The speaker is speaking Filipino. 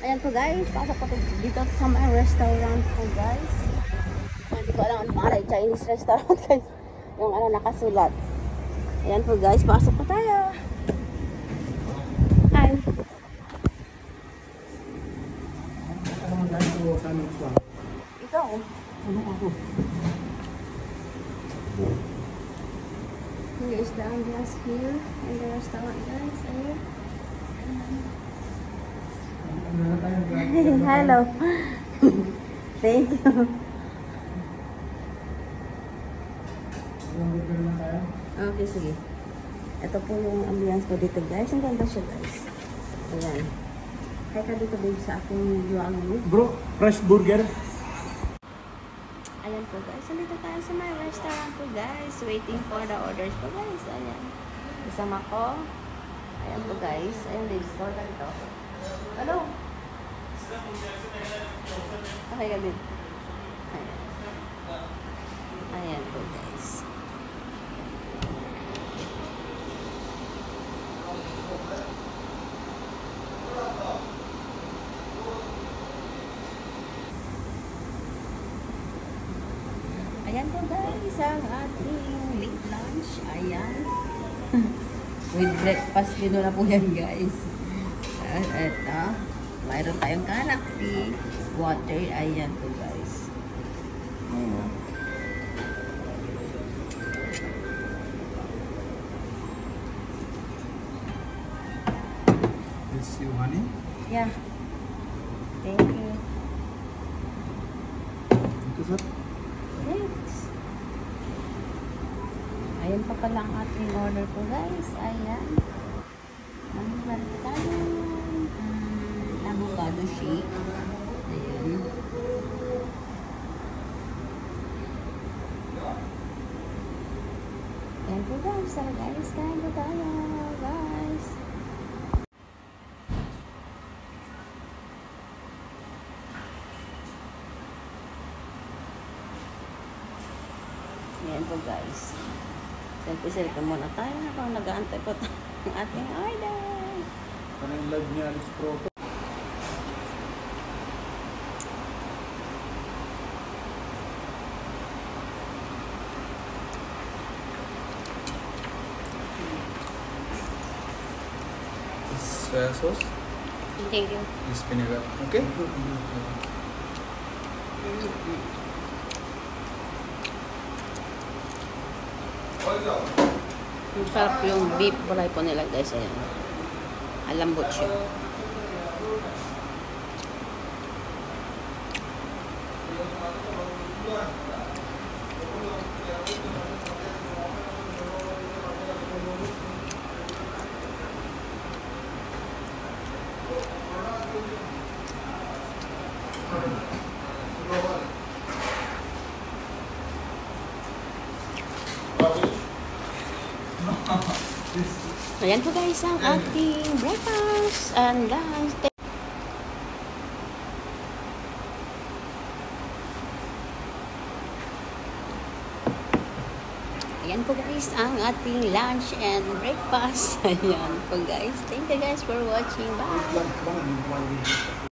Ayan po guys, pasok po dito sa may restaurant po guys. Hindi ko alam ano pangalan, Chinese restaurant guys. Yung ano nakasulat. Ayan po guys, pasok po tayo. Hi. Ikaw. Ano ako? Here is the ambiance here in the restaurant guys. Ayan. Hello. Thank you. Okay, sige. Ito po yung ambience ko dito guys. Ang ganda siya guys. Ayan. Kaya ka dito babe sa aking yuang Bro, fresh burger. Ayan po guys. Nandito tayo sa my restaurant po guys. Waiting for the orders po guys. Ayan. Kasama ko. Ayan po guys. Ayan babe. Store ka dito. Hello. Okay ka din. Ayan. Ayan po guys. Ayan po guys, ang ating late lunch. Ayan. With breakfast din na po yan guys. At eto, mayroon tayong kanakti, water. Ayan po guys. Ayan. Is you honey? Yeah. Thank you. Ito sir? Thanks. Ayan pa pala ang ating order po guys. Ayan. Ang tayo. Avocado shake. Ayan. Ayan po guys. Tara guys. Kain po tayo. Guys. Ayan po guys. Selfie-selfie muna tayo habang nag-aantay po tayo ng ating order. Ano yung live ni Alex Proto? Soya sauce? Thank you. Is vinegar. Okay? Masarap yung beef bulay po nila guys. Ayan. Alambot siya. Ayan po guys ang ating breakfast and lunch. Ayan po guys ang ating lunch and breakfast. Ayan po guys. Thank you guys for watching. Bye!